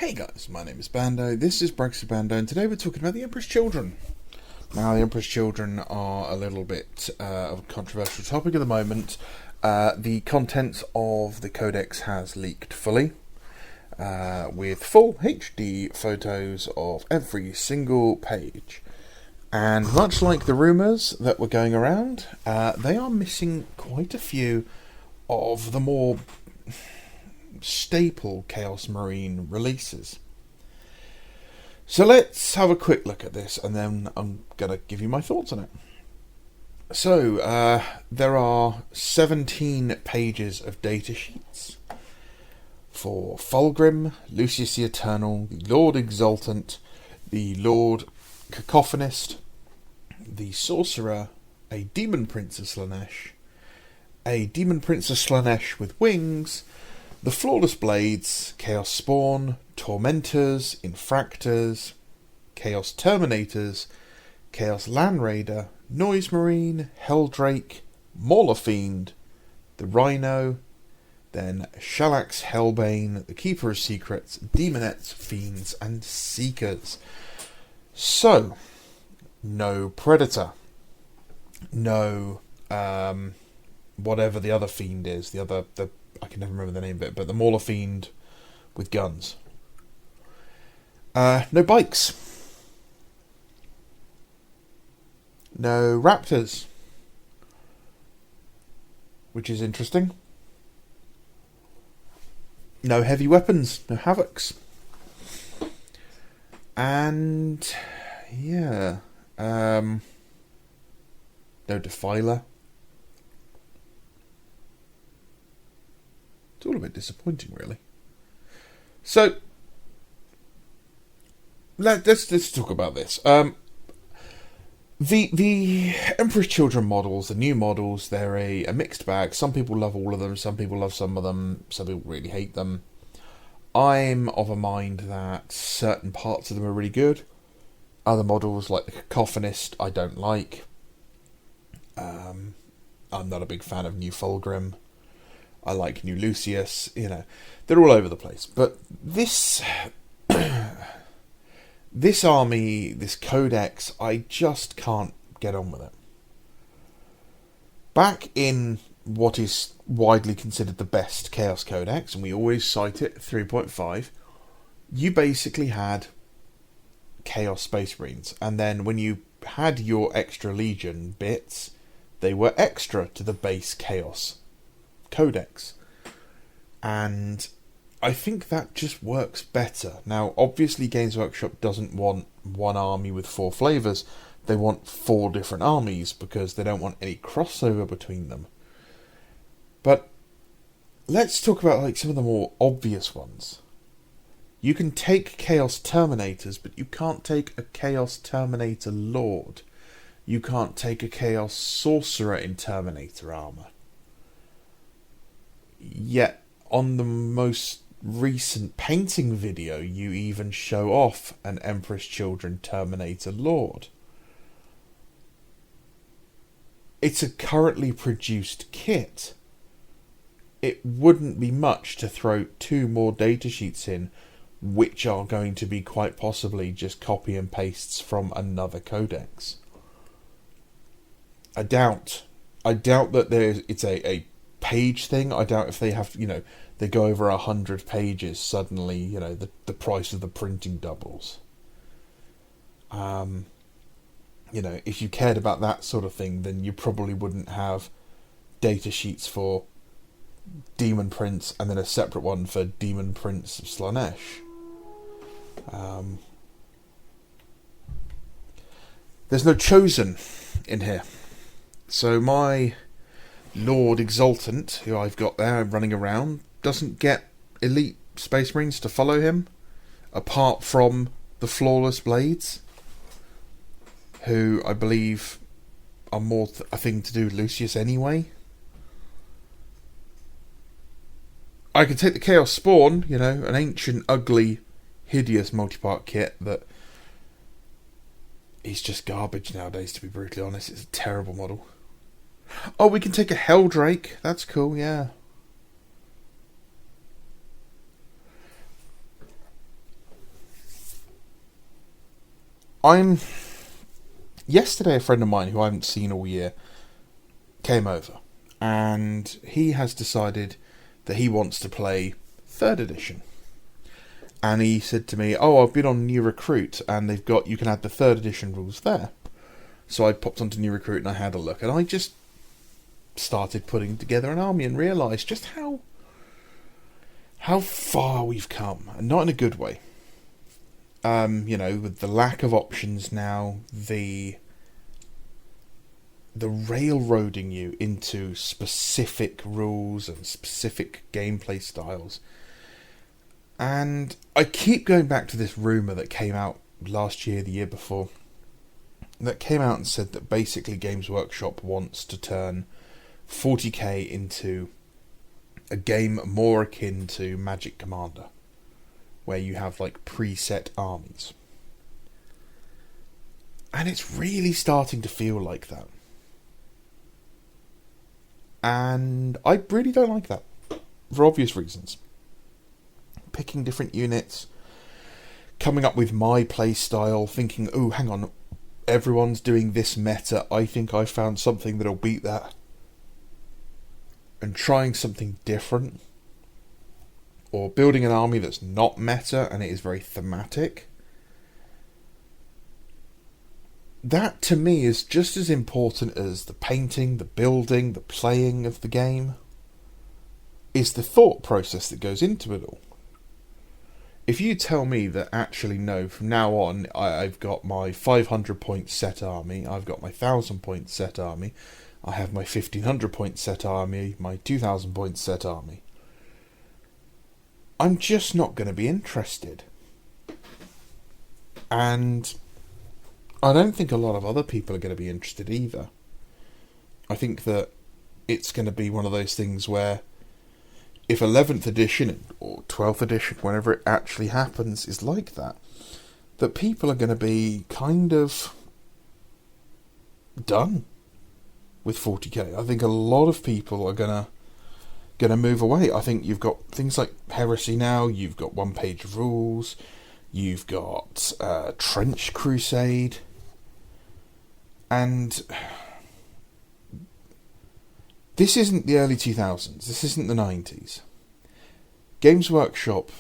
Hey guys, my name is Bando, this is Brexit Bando, and today we're talking about the Emperor's Children. Now, the Emperor's Children are a little bit of a controversial topic at the moment. The contents of the Codex has leaked fully, with full HD photos of every single page. And much like the rumours that were going around, they are missing quite a few of the more staple Chaos Marine releases. So let's have a quick look at this, and then I'm going to give you my thoughts on it. So, there are 17 pages of data sheets for Fulgrim, Lucius the Eternal, the Lord Exultant, the Lord Cacophonist, the Sorcerer, a Demon Prince of Slaanesh, a Demon Prince of Slaanesh with wings, the Flawless Blades, Chaos Spawn, Tormentors, Infractors, Chaos Terminators, Chaos Land Raider, Noise Marine, Helldrake, Mauler Fiend, the Rhino, then Shalax Hellbane, the Keeper of Secrets, Demonettes, Fiends, and Seekers. So, no Predator, no whatever the other Fiend is, the I can never remember the name of it, but the Mauler Fiend with guns. No bikes. No raptors. Which is interesting. No heavy weapons. No havocs. And yeah. No Defiler. It's all a bit disappointing, really. So, let's talk about this. The Emperor's Children models, the new models, they're a mixed bag. Some people love all of them, some people love some of them, some people really hate them. I'm of a mind that certain parts of them are really good. Other models, like the Cacophonist, I don't like. I'm not a big fan of new Fulgrim. I like New Lucius, they're all over the place. But this army, this Codex, I just can't get on with it. Back in what is widely considered the best Chaos Codex, and we always cite it, 3.5, you basically had Chaos Space Marines. And then when you had your extra Legion bits, they were extra to the base Chaos Codex, and I think that just works better. Now, obviously, Games Workshop doesn't want one army with 4 flavours. They want 4 different armies because they don't want any crossover between them. But let's talk about some of the more obvious ones. You can take Chaos Terminators, but you can't take a Chaos Terminator Lord. You can't take a Chaos Sorcerer in Terminator armour. Yet, on the most recent painting video, you even show off an Emperor's Children Terminator Lord. It's a currently produced kit. It wouldn't be much to throw 2 more datasheets in, which are going to be quite possibly just copy and pastes from another codex. I doubt that it's a page thing. I doubt if they have, they go over 100 pages suddenly, the price of the printing doubles. If you cared about that sort of thing, then you probably wouldn't have data sheets for Demon Prince and then a separate one for Demon Prince of Slaanesh. There's no Chosen in here. So my Lord Exultant, who I've got there running around, doesn't get elite Space Marines to follow him, apart from the Flawless Blades, who I believe are more a thing to do with Lucius anyway. I could take the Chaos Spawn, an ancient, ugly, hideous multi-part kit that is just garbage nowadays, to be brutally honest. It's a terrible model. Oh, we can take a Helldrake. That's cool, yeah. Yesterday, a friend of mine who I haven't seen all year came over, and he has decided that he wants to play 3rd edition. And he said to me, "Oh, I've been on New Recruit, and you can add the 3rd edition rules there." So I popped onto New Recruit and I had a look, and I just started putting together an army and realised just how far we've come, and not in a good way. With the lack of options now, the railroading you into specific rules and specific gameplay styles. And I keep going back to this rumour that came out last year, the year before, that came out and said that basically Games Workshop wants to turn 40k into a game more akin to Magic Commander, where you have like preset armies. And it's really starting to feel like that. And I really don't like that, for obvious reasons. Picking different units, coming up with my play style, thinking, oh, hang on, everyone's doing this meta, I think I found something that'll beat that. And trying something different. Or building an army that's not meta and it is very thematic. That, to me, is just as important as the painting, the building, the playing of the game. Is the thought process that goes into it all. If you tell me that actually, no, from now on, I've got my 500 point set army, I've got my 1000 point set army, I have my 1500 point set army, my 2000 point set army, I'm just not going to be interested. And I don't think a lot of other people are going to be interested either. I think that it's going to be one of those things where if 11th edition or 12th edition, whenever it actually happens, is like that people are going to be kind of done with 40k. I think a lot of people are going to move away. I think you've got things like Heresy now, you've got one-page rules, you've got Trench Crusade, and this isn't the early 2000s, this isn't the 90s. Games Workshop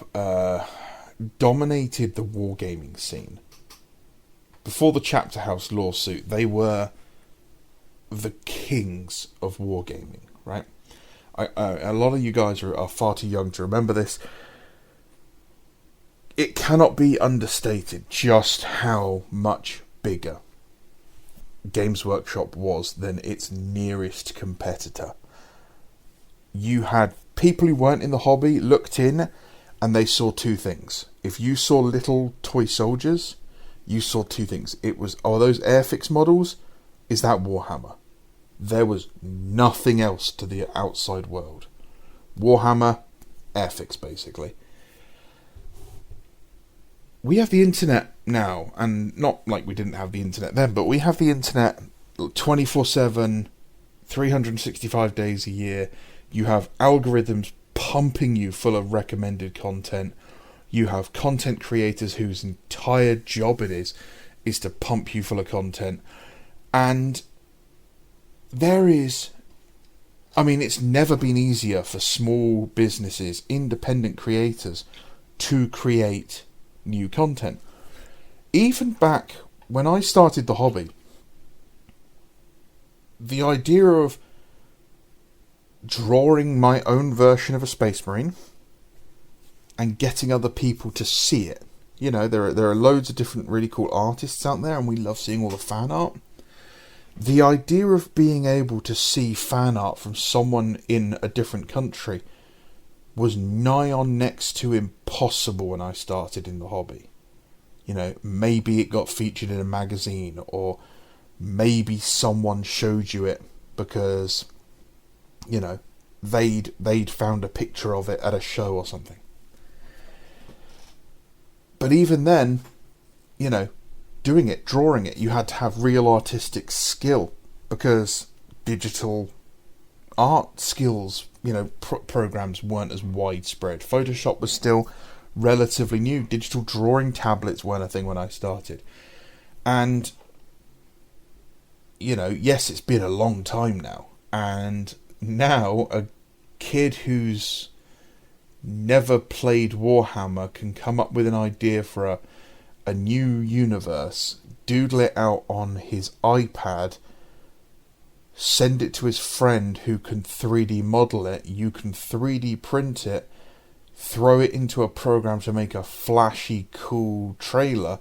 dominated the wargaming scene. Before the Chapter House lawsuit, they were the kings of wargaming, right? A lot of you guys are far too young to remember this. It cannot be understated just how much bigger Games Workshop was than its nearest competitor. You had people who weren't in the hobby looked in and they saw two things. If you saw little toy soldiers, you saw two things. It was, oh, those Airfix models? Is that Warhammer? There was nothing else to the outside world. Warhammer, Airfix, basically. We have the internet now, and not like we didn't have the internet then, but we have the internet 24/7, 365 days a year. You have algorithms pumping you full of recommended content. You have content creators whose entire job it is to pump you full of content. And there is, I mean, it's never been easier for small businesses, independent creators, to create new content. Even back when I started the hobby, the idea of drawing my own version of a Space Marine and getting other people to see it. You know, there are loads of different really cool artists out there, and we love seeing all the fan art. The idea of being able to see fan art from someone in a different country was nigh on next to impossible when I started in the hobby. You know, maybe it got featured in a magazine, or maybe someone showed you it because, you know, they'd found a picture of it at a show or something. But even then, you know, doing it, drawing it, you had to have real artistic skill, because digital art skills, you know, programs weren't as widespread. Photoshop was still relatively new. Digital drawing tablets weren't a thing when I started. And, yes, it's been a long time now. And now a kid who's never played Warhammer can come up with an idea for a new universe, doodle it out on his iPad, send it to his friend who can 3D model it, you can 3D print it, throw it into a program to make a flashy, cool trailer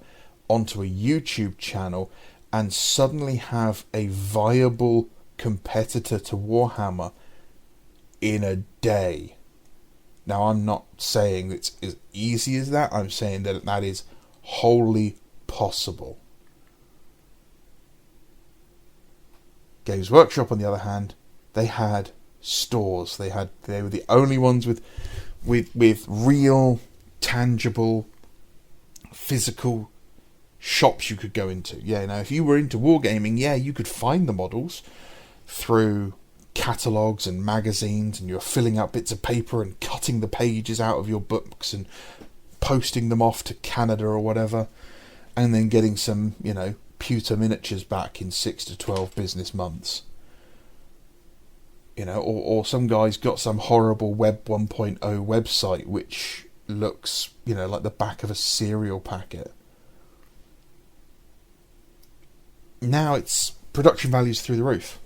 onto a YouTube channel, and suddenly have a viable competitor to Warhammer in a day. Now, I'm not saying it's as easy as that. I'm saying that that is wholly possible. Games Workshop, on the other hand, they had stores. They were the only ones with real, tangible, physical shops you could go into. Yeah, now if you were into wargaming, yeah, you could find the models through catalogues and magazines, and you're filling out bits of paper and cutting the pages out of your books and posting them off to Canada or whatever, and then getting some, pewter miniatures back in 6 to 12 business months. Or some guy's got some horrible Web 1.0 website which looks, like the back of a cereal packet. Now it's production values through the roof.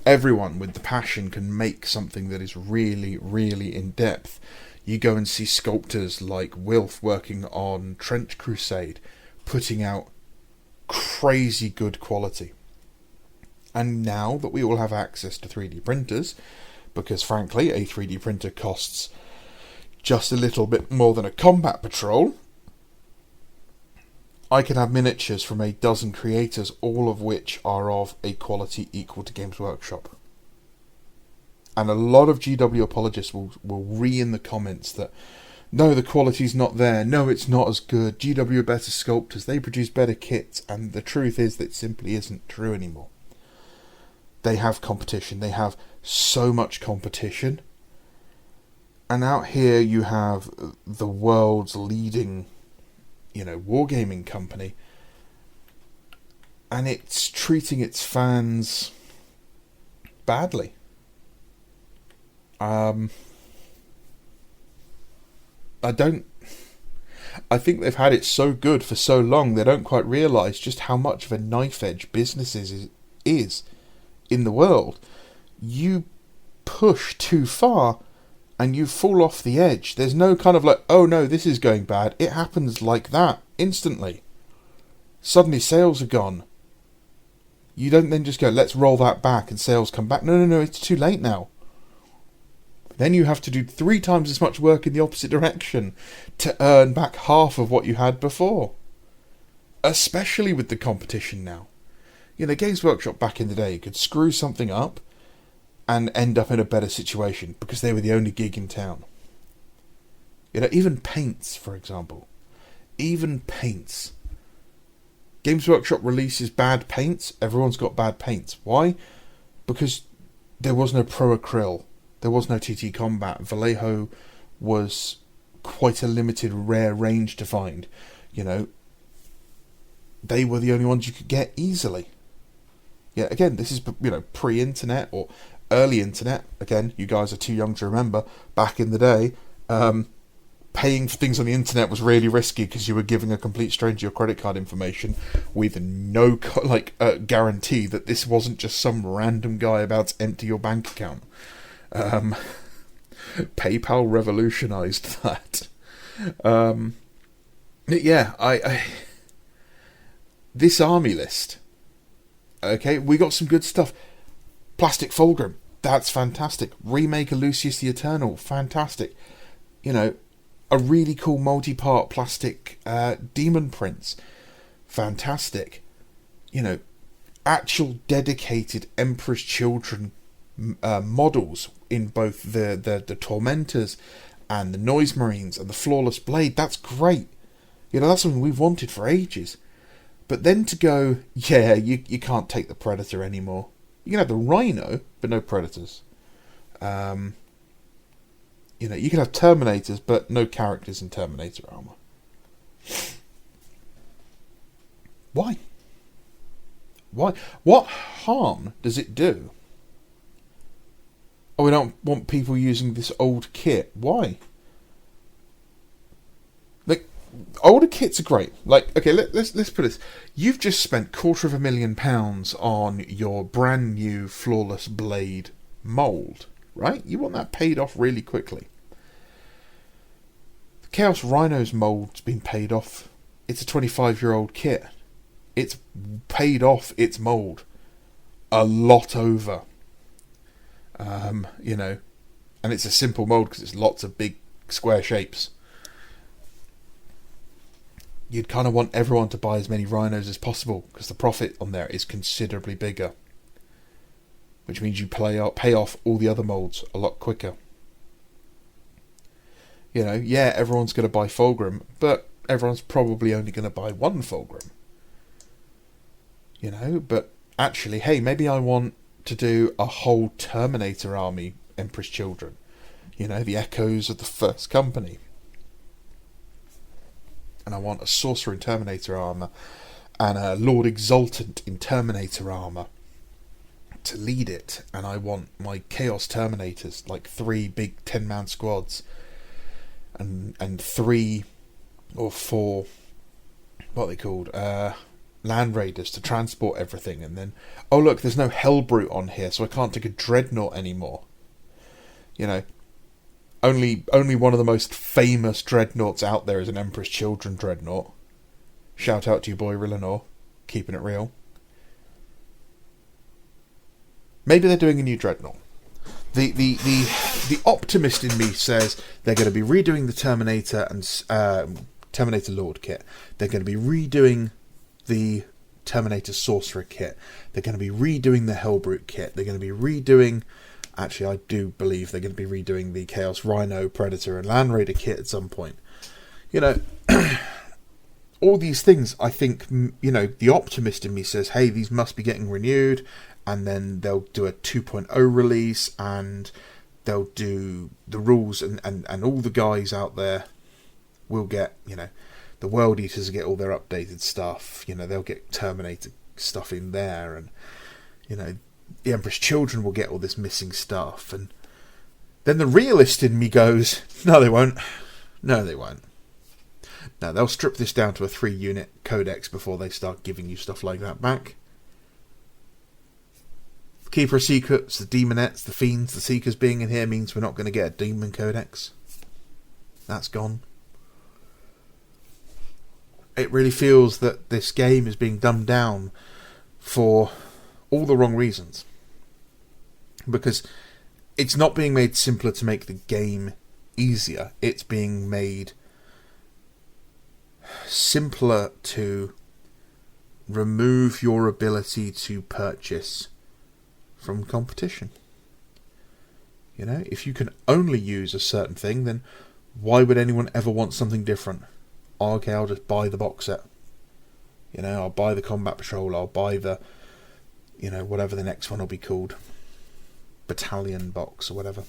Everyone with the passion can make something that is really, really in depth. You go and see sculptors like Wilf working on Trench Crusade, putting out crazy good quality. And now that we all have access to 3D printers, because frankly a 3D printer costs just a little bit more than a combat patrol, I can have miniatures from a dozen creators, all of which are of a quality equal to Games Workshop. And a lot of GW apologists will in the comments that, no, the quality's not there, no, it's not as good, GW are better sculptors, they produce better kits, and the truth is that it simply isn't true anymore. They have competition, they have so much competition, and out here you have the world's leading wargaming company, and it's treating its fans badly. I think they've had it so good for so long, they don't quite realise just how much of a knife edge business is in the world. You push too far and you fall off the edge. There's no kind of like, oh no, this is going bad. It happens like that, instantly. Suddenly sales are gone. You don't then just go, let's roll that back and sales come back. No, it's too late now. Then you have to do 3 times as much work in the opposite direction to earn back half of what you had before. Especially with the competition now. Games Workshop back in the day could screw something up and end up in a better situation because they were the only gig in town. Even paints, for example. Even paints. Games Workshop releases bad paints. Everyone's got bad paints. Why? Because there was no Pro Acryl. There was no TT Combat. Vallejo was quite a limited, rare range to find. They were the only ones you could get easily. Yeah, again, this is, pre-internet or early internet. Again, you guys are too young to remember. Back in the day, paying for things on the internet was really risky because you were giving a complete stranger your credit card information with no guarantee that this wasn't just some random guy about to empty your bank account. PayPal revolutionized that. I this army list. Okay, we got some good stuff. Plastic Fulgrim, that's fantastic. Remake of Lucius the Eternal, fantastic. A really cool multi-part plastic Demon Prince, fantastic. Actual dedicated Emperor's Children models in both the Tormentors and the Noise Marines and the Flawless Blade. That's great. That's something we've wanted for ages. But then to go, you can't take the Predator anymore. You can have the Rhino, but no Predators. You can have Terminators, but no characters in Terminator armor. Why? Why? What harm does it do? Oh, we don't want people using this old kit. Why? Like, older kits are great. Like, okay, let's put this. You've just spent £250,000 on your brand new flawless blade mould, right? You want that paid off really quickly. The Chaos Rhino's mould's been paid off. It's a 25-year-old kit. It's paid off its mould a lot over. You know, and it's a simple mould because it's lots of big square shapes. You'd kind of want everyone to buy as many rhinos as possible because the profit on there is considerably bigger, which means you pay off all the other moulds a lot quicker. You know, yeah, everyone's going to buy Fulgrim, but everyone's probably only going to buy one Fulgrim. You know, but actually, hey, maybe I want to do a whole Terminator army Emperor's Children. You know, the echoes of the first company. And I want a Sorcerer in Terminator armour and a Lord Exultant in Terminator armour to lead it. And I want my Chaos Terminators, like 3 big 10-man squads, and 3 or 4, what are they called? Land Raiders to transport everything. And then, oh look, there's no Hellbrute on here, so I can't take a Dreadnought anymore. You know, only one of the most famous Dreadnoughts out there is an Emperor's Children Dreadnought. Shout out to your boy Rillanor, keeping it real. Maybe they're doing a new Dreadnought. The optimist in me says they're going to be redoing the Terminator and Terminator Lord kit. They're going to be redoing the Terminator Sorcerer kit. They're going to be redoing the Hellbrute kit. They're going to be redoing... Actually, I do believe they're going to be redoing the Chaos Rhino, Predator and Land Raider kit at some point. You know, all these things, I think, you know, the optimist in me says, hey, these must be getting renewed, and then they'll do a 2.0 release, and they'll do the rules, and all the guys out there will get, you know, the World Eaters get all their updated stuff. You know, they'll get Terminator stuff in there, and, you know, the Emperor's Children will get all this missing stuff. And then the realist in me goes, no, they won't. No, they won't. No, they'll strip this down to a 3-unit Codex before they start giving you stuff like that back. Keeper of Secrets, the Demonettes, the Fiends, the Seekers being in here means we're not going to get a Demon Codex. That's gone. It really feels that this game is being dumbed down for all the wrong reasons. Because it's not being made simpler to make the game easier. It's being made simpler to remove your ability to purchase from competition. You know, if you can only use a certain thing, then why would anyone ever want something different? Okay, I'll just buy the box set. You know, I'll buy the Combat Patrol, I'll buy the, you know, whatever the next one will be called. Battalion box or whatever.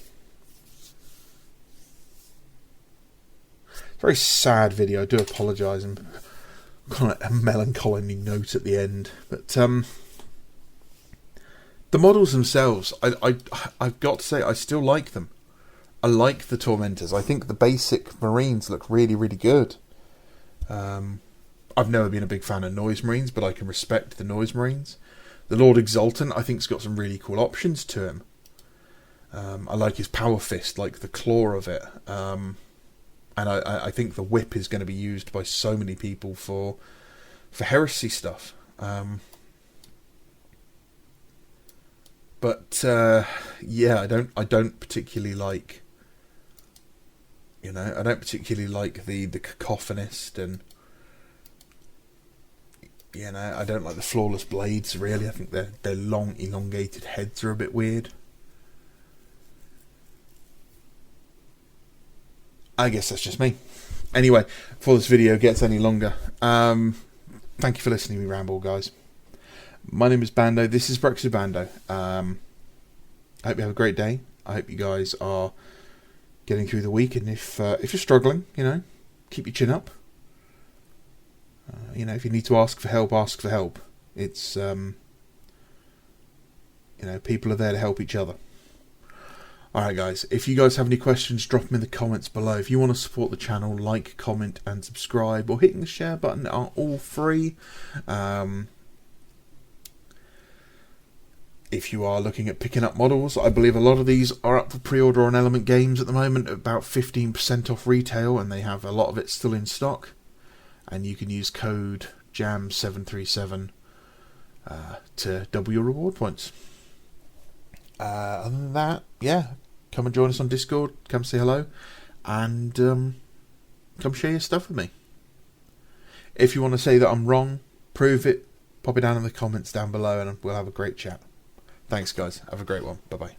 Very sad video, I do apologise. I'm kind of a melancholy note at the end. But the models themselves, I've got to say, I still like them. I like the Tormentors. I think the basic Marines look really, really good. I've never been a big fan of Noise Marines, but I can respect the Noise Marines. The Lord Exultant, I think, has got some really cool options to him. I like his Power Fist, like the claw of it. And I think the whip is going to be used by so many people for heresy stuff. But yeah, I don't particularly like, you know, I don't particularly like the Cacophonist, and, you know, I don't like the Flawless Blades, really. I think their long, elongated heads are a bit weird. I guess that's just me. Anyway, before this video gets any longer, thank you for listening to me ramble, guys. My name is Bando. This is Brexit Bando. I hope you have a great day. I hope you guys are getting through the week, and if you're struggling, you know, keep your chin up. You know, if you need to ask for help, ask for help. It's You know, people are there to help each other. Alright guys, if you guys have any questions, drop them in the comments below. If you want to support the channel, like, comment and subscribe, or hitting the share button are all free. If you are looking at picking up models, I believe a lot of these are up for pre-order on Element Games at the moment, about 15% off retail, and they have a lot of it still in stock. And you can use code JAM737 to double your reward points. Other than that, yeah, come and join us on Discord, come say hello, and come share your stuff with me. If you want to say that I'm wrong, prove it, pop it down in the comments down below, and we'll have a great chat. Thanks guys, have a great one, bye bye.